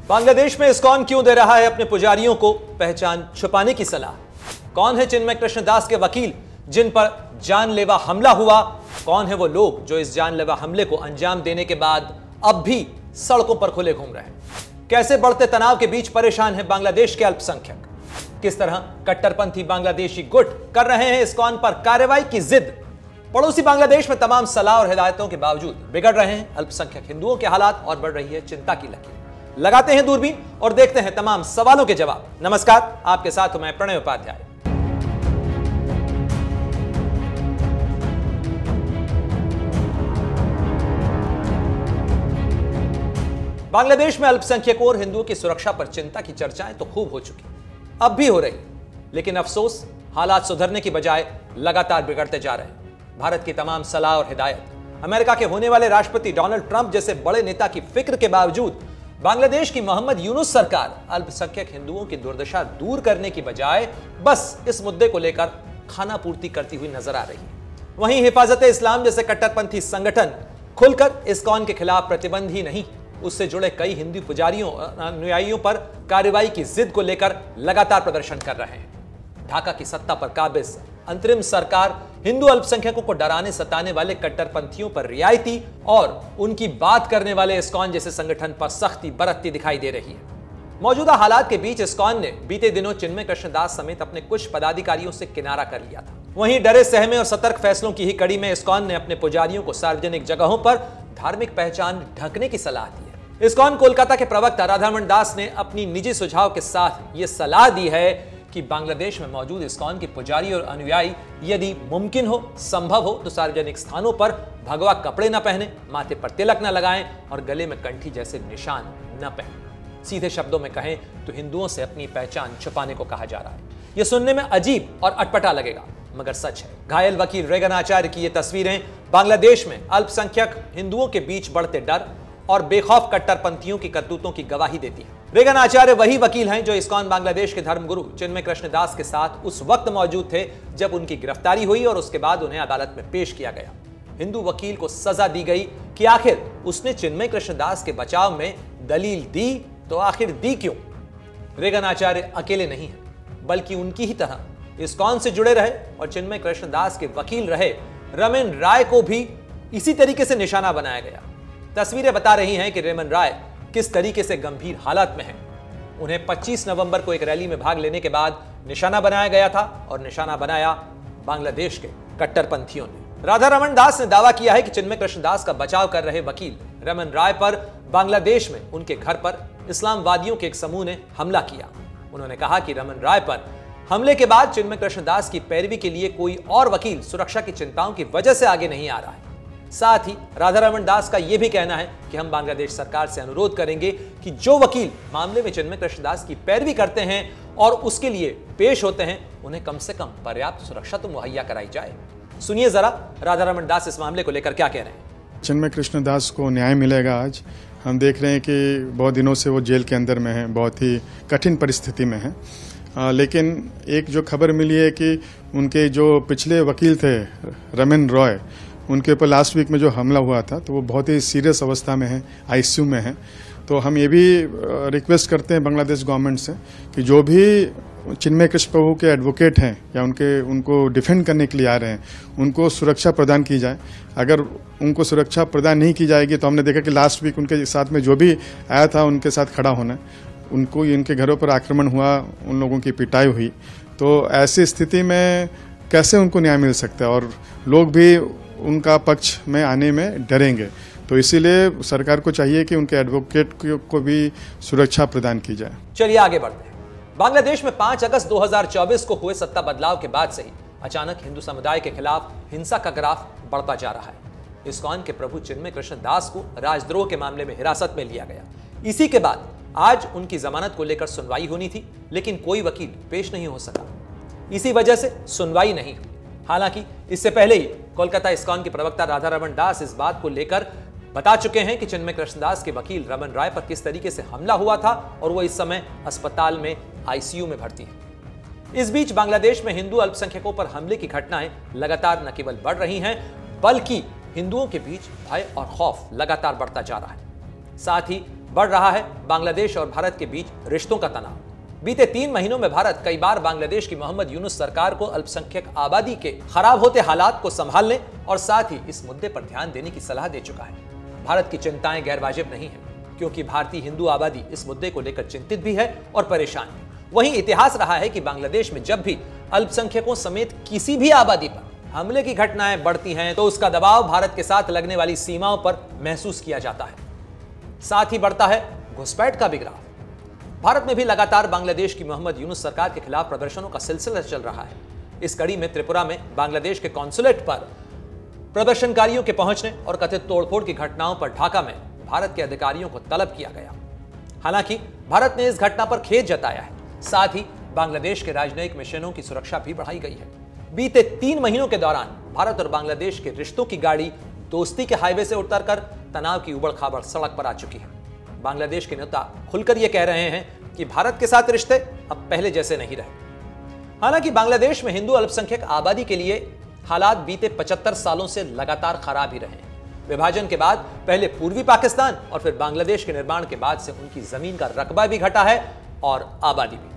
बांग्लादेश में इस्कॉन क्यों दे रहा है अपने पुजारियों को पहचान छुपाने की सलाह? कौन है चिन्मय कृष्णदास के वकील जिन पर जानलेवा हमला हुआ? कौन है वो लोग जो इस जानलेवा हमले को अंजाम देने के बाद अब भी सड़कों पर खुले घूम रहे हैं? कैसे बढ़ते तनाव के बीच परेशान है बांग्लादेश के अल्पसंख्यक? किस तरह कट्टरपंथी बांग्लादेशी गुट कर रहे हैं इस्कॉन पर कार्रवाई की जिद? पड़ोसी बांग्लादेश में तमाम सलाह और हिदायतों के बावजूद बिगड़ रहे हैं अल्पसंख्यक हिंदुओं के हालात और बढ़ रही है चिंता की लकीर। लगाते हैं दूरबीन और देखते हैं तमाम सवालों के जवाब। नमस्कार, आपके साथ मैं प्रणय उपाध्याय। बांग्लादेश में अल्पसंख्यकों और हिंदुओं की सुरक्षा पर चिंता की चर्चाएं तो खूब हो चुकी, अब भी हो रही, लेकिन अफसोस हालात सुधरने की बजाय लगातार बिगड़ते जा रहे हैं। भारत की तमाम सलाह और हिदायत, अमेरिका के होने वाले राष्ट्रपति डोनाल्ड ट्रंप जैसे बड़े नेता की फिक्र के बावजूद बांग्लादेश की मोहम्मद यूनुस सरकार अल्पसंख्यक हिंदुओं की दुर्दशा दूर करने की बजाय बस इस मुद्दे को लेकर खाना पूर्ति करती हुई नजर आ रही है। वहीं हिफाजत इस्लाम जैसे कट्टरपंथी संगठन खुलकर इस्कॉन के खिलाफ प्रतिबंध ही नहीं, उससे जुड़े कई हिंदू पुजारियों अनुयायियों पर कार्रवाई की जिद को लेकर लगातार प्रदर्शन कर रहे हैं। ढाका की सत्ता पर काबिज अंतरिम सरकार हिंदू अल्पसंख्यकों को डराने सताने वाले कट्टरपंथियों पर रियायती और उनकी बात करने वाले इस्कॉन जैसे संगठन पर सख्ती बरतती दिखाई दे रही है। मौजूदा हालात के बीच इस्कॉन ने बीते दिनों चिन्मय कृष्णदास समेत अपने कुछ पदाधिकारियों से किनारा कर लिया था। वहीं डरे सहमे और सतर्क फैसलों की ही कड़ी में इस्कॉन ने अपने पुजारियों को सार्वजनिक जगहों पर धार्मिक पहचान ढकने की सलाह दी है। इस्कॉन कोलकाता के प्रवक्ता राधारमण दास ने अपनी निजी सुझाव के साथ यह सलाह दी है कि बांग्लादेश में मौजूद इस्कॉन के पुजारी और अनुयायी यदि मुमकिन हो, संभव हो तो सार्वजनिक स्थानों पर भगवा कपड़े न पहने, माथे पर तिलक न लगाएं और गले में कंठी जैसे निशान न पहने। सीधे शब्दों में कहें तो हिंदुओं से अपनी पहचान छुपाने को कहा जा रहा है। यह सुनने में अजीब और अटपटा लगेगा, मगर सच है। घायल वकील रेगन आचार्य की ये तस्वीरें बांग्लादेश में अल्पसंख्यक हिंदुओं के बीच बढ़ते डर और बेखौफ कट्टरपंथियों की करतूतों की गवाही देती है। रेगन आचार्य वही वकील हैं जो इस्कॉन बांग्लादेश के धर्मगुरु चिन्मय कृष्णदास के साथ उस वक्त मौजूद थे जब उनकी गिरफ्तारी हुई और उसके बाद उन्हें अदालत में पेश किया गया। हिंदू वकील को सजा दी गई कि आखिर उसने चिन्मय कृष्णदास के बचाव में दलील दी, तो आखिर दी क्यों? रेगन आचार्य अकेले नहीं है, बल्कि उनकी ही तरह इस्कॉन से जुड़े रहे और चिन्मय कृष्णदास के वकील रहे रमन राय को भी इसी तरीके से निशाना बनाया गया। तस्वीरें बता रही हैं कि रेमन राय किस तरीके से गंभीर हालत में हैं। उन्हें 25 नवंबर को एक रैली में भाग लेने के बाद निशाना बनाया गया था और निशाना बनाया बांग्लादेश के कट्टरपंथियों ने। राधारमण दास ने दावा किया है कि चिन्मय कृष्णदास का बचाव कर रहे वकील रमन राय पर बांग्लादेश में उनके घर पर इस्लामवादियों के एक समूह ने हमला किया। उन्होंने कहा कि रमन राय पर हमले के बाद चिन्मय कृष्णदास की पैरवी के लिए कोई और वकील सुरक्षा की चिंताओं की वजह से आगे नहीं आ रहा है। साथ ही राधारमण दास का यह भी कहना है कि हम बांग्लादेश सरकार से अनुरोध करेंगे कि जो वकील मामले में चिन्मय कृष्णदास की पैरवी करते हैं और उसके लिए पेश होते हैं, उन्हें कम से कम पर्याप्त सुरक्षा तो मुहैया कराई जाए। सुनिए जरा राधारमण दास इस मामले को लेकर क्या कह रहे हैं। चिन्मय कृष्णदास को न्याय मिलेगा आज। हम देख रहे हैं कि बहुत दिनों से वो जेल के अंदर में है, बहुत ही कठिन परिस्थिति में है। लेकिन एक जो खबर मिली है कि उनके जो पिछले वकील थे रमन रॉय, उनके ऊपर लास्ट वीक में जो हमला हुआ था तो वो बहुत ही सीरियस अवस्था में है, आईसीयू में है। तो हम ये भी रिक्वेस्ट करते हैं बांग्लादेश गवर्नमेंट से कि जो भी चिन्मय कृष्ण प्रभु के एडवोकेट हैं या उनको डिफेंड करने के लिए आ रहे हैं, उनको सुरक्षा प्रदान की जाए। अगर उनको सुरक्षा प्रदान नहीं की जाएगी तो हमने देखा कि लास्ट वीक उनके साथ में जो भी आया था उनके साथ खड़ा होना, उनको उनके घरों पर आक्रमण हुआ, उन लोगों की पिटाई हुई। तो ऐसी स्थिति में कैसे उनको न्याय मिल सकता है और लोग भी उनका पक्ष में आने में डरेंगे। तो इसीलिए सरकार को चाहिए कि उनके एडवोकेट को भी सुरक्षा प्रदान की जाए। चलिए आगे बढ़ते हैं। बांग्लादेश में 5 अगस्त 2024 को हुए सत्ता बदलाव के बाद से ही अचानक हिंदू समुदाय के खिलाफ हिंसा का ग्राफ बढ़ता जा रहा है। इस्कॉन के प्रभु चिन्मय कृष्णदास को राजद्रोह के मामले में हिरासत में लिया गया। इसी के बाद आज उनकी जमानत को लेकर सुनवाई होनी थी, लेकिन कोई वकील पेश नहीं हो सका। इसी वजह से सुनवाई नहीं हुई। हालांकि इससे पहले ही कोलकाता इस्कॉन के प्रवक्ता राधारमण दास इस बात को लेकर बता चुके हैं कि चिन्मय कृष्णदास के वकील रमन राय पर किस तरीके से हमला हुआ था और वो इस समय अस्पताल में आईसीयू में भर्ती है। इस बीच बांग्लादेश में हिंदू अल्पसंख्यकों पर हमले की घटनाएं लगातार न केवल बढ़ रही हैं, बल्कि हिंदुओं के बीच भय और खौफ लगातार बढ़ता जा रहा है। साथ ही बढ़ रहा है बांग्लादेश और भारत के बीच रिश्तों का तनाव। बीते 3 महीनों में भारत कई बार बांग्लादेश की मोहम्मद यूनुस सरकार को अल्पसंख्यक आबादी के खराब होते हालात को संभालने और साथ ही इस मुद्दे पर ध्यान देने की सलाह दे चुका है। भारत की चिंताएं गैरवाजिब नहीं है, क्योंकि भारतीय हिंदू आबादी इस मुद्दे को लेकर चिंतित भी है और परेशान है। वहीं इतिहास रहा है कि बांग्लादेश में जब भी अल्पसंख्यकों समेत किसी भी आबादी पर हमले की घटनाएं बढ़ती हैं तो उसका दबाव भारत के साथ लगने वाली सीमाओं पर महसूस किया जाता है। साथ ही बढ़ता है घुसपैठ का भी ग्राफ। भारत में भी लगातार बांग्लादेश की मोहम्मद यूनुस सरकार के खिलाफ प्रदर्शनों का सिलसिला चल रहा है। इस कड़ी में त्रिपुरा में बांग्लादेश के कॉन्सुलेट पर प्रदर्शनकारियों के पहुंचने और कथित तोड़फोड़ की घटनाओं पर ढाका में भारत के अधिकारियों को तलब किया गया। हालांकि भारत ने इस घटना पर खेद जताया है। साथ ही बांग्लादेश के राजनयिक मिशनों की सुरक्षा भी बढ़ाई गई है। बीते 3 महीनों के दौरान भारत और बांग्लादेश के रिश्तों की गाड़ी दोस्ती के हाईवे से उतरकर तनाव की उबड़-खाबड़ सड़क पर आ चुकी है। बांग्लादेश के नेता खुलकर यह कह रहे हैं कि भारत के साथ रिश्ते अब पहले जैसे नहीं रहे। हालांकि बांग्लादेश में हिंदू अल्पसंख्यक आबादी के लिए हालात बीते 75 सालों से लगातार खराब ही रहे हैं। विभाजन के बाद पहले पूर्वी पाकिस्तान और फिर बांग्लादेश के निर्माण के बाद से उनकी जमीन का रकबा भी घटा है और आबादी भी।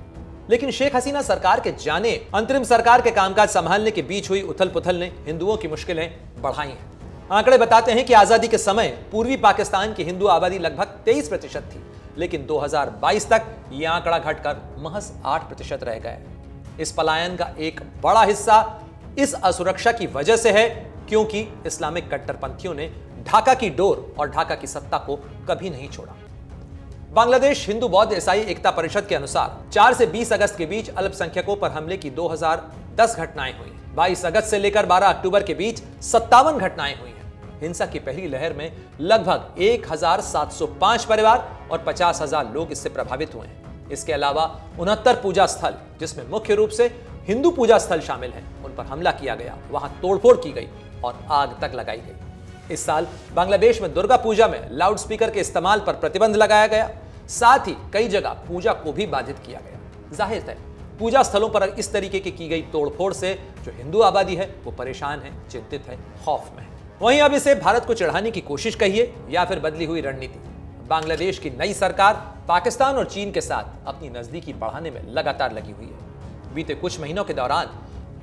लेकिन शेख हसीना सरकार के जाने अंतरिम सरकार के कामकाज संभालने के बीच हुई उथल पुथल ने हिंदुओं की मुश्किलें बढ़ाई हैं। आंकड़े बताते हैं कि आजादी के समय पूर्वी पाकिस्तान की हिंदू आबादी लगभग 23% थी, लेकिन 2022 तक यह आंकड़ा घटकर महज 8% रह गया। इस पलायन का एक बड़ा हिस्सा इस असुरक्षा की वजह से है, क्योंकि इस्लामिक कट्टरपंथियों ने ढाका की डोर और ढाका की सत्ता को कभी नहीं छोड़ा। बांग्लादेश हिंदू बौद्ध ईसाई एकता परिषद के अनुसार 4 से 20 अगस्त के बीच अल्पसंख्यकों पर हमले की 2010 घटनाएं हुई। 22 अगस्त से लेकर 12 अक्टूबर के बीच 57 घटनाएं हुई हैं। हिंसा की पहली लहर में लगभग 1705 परिवार और 50,000 लोग इससे प्रभावित हुए हैं। इसके अलावा 69 पूजा स्थल, जिसमें मुख्य रूप से हिंदू पूजा स्थल शामिल हैं, उन पर हमला किया गया, वहां तोड़फोड़ की गई और आग तक लगाई गई। इस साल बांग्लादेश में दुर्गा पूजा में लाउडस्पीकर के इस्तेमाल पर प्रतिबंध लगाया गया। साथ ही कई जगह पूजा को भी बाधित किया गया। जाहिर है पूजा स्थलों पर इस तरीके की गई तोड़फोड़ से जो हिंदू आबादी है वो परेशान है, चिंतित है, खौफ में है। वहीं अब इसे भारत को चढ़ाने की कोशिश कहिए या फिर बदली हुई रणनीति, बांग्लादेश की नई सरकार पाकिस्तान और चीन के साथ अपनी नजदीकी बढ़ाने में लगातार लगी हुई है। बीते कुछ महीनों के दौरान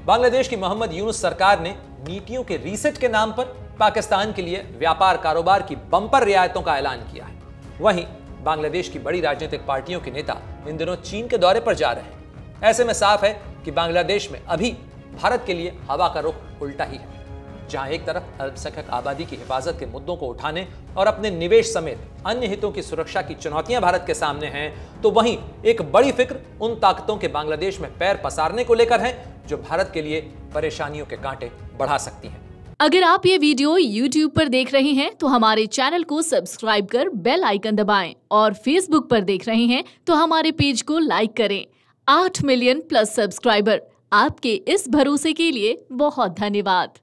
बांग्लादेश की मोहम्मद यूनुस सरकार ने नीतियों के रीसेट के नाम पर पाकिस्तान के लिए व्यापार कारोबार की बंपर रियायतों का ऐलान किया है। वहीं बांग्लादेश की बड़ी राजनीतिक पार्टियों के नेता इन दिनों चीन के दौरे पर जा रहे हैं। ऐसे में साफ है कि बांग्लादेश में अभी भारत के लिए हवा का रुख उल्टा ही है। जहां एक तरफ अल्पसंख्यक आबादी की हिफाजत के मुद्दों को उठाने और अपने निवेश समेत अन्य हितों की सुरक्षा की चुनौतियां भारत के सामने हैं, तो वहीं एक बड़ी फिक्र उन ताकतों के बांग्लादेश में पैर पसारने को लेकर है जो भारत के लिए परेशानियों के कांटे बढ़ा सकती हैं। अगर आप ये वीडियो YouTube पर देख रहे हैं तो हमारे चैनल को सब्सक्राइब कर बेल आइकन दबाएं और Facebook पर देख रहे हैं तो हमारे पेज को लाइक करें। 8 मिलियन प्लस सब्सक्राइबर, आपके इस भरोसे के लिए बहुत धन्यवाद।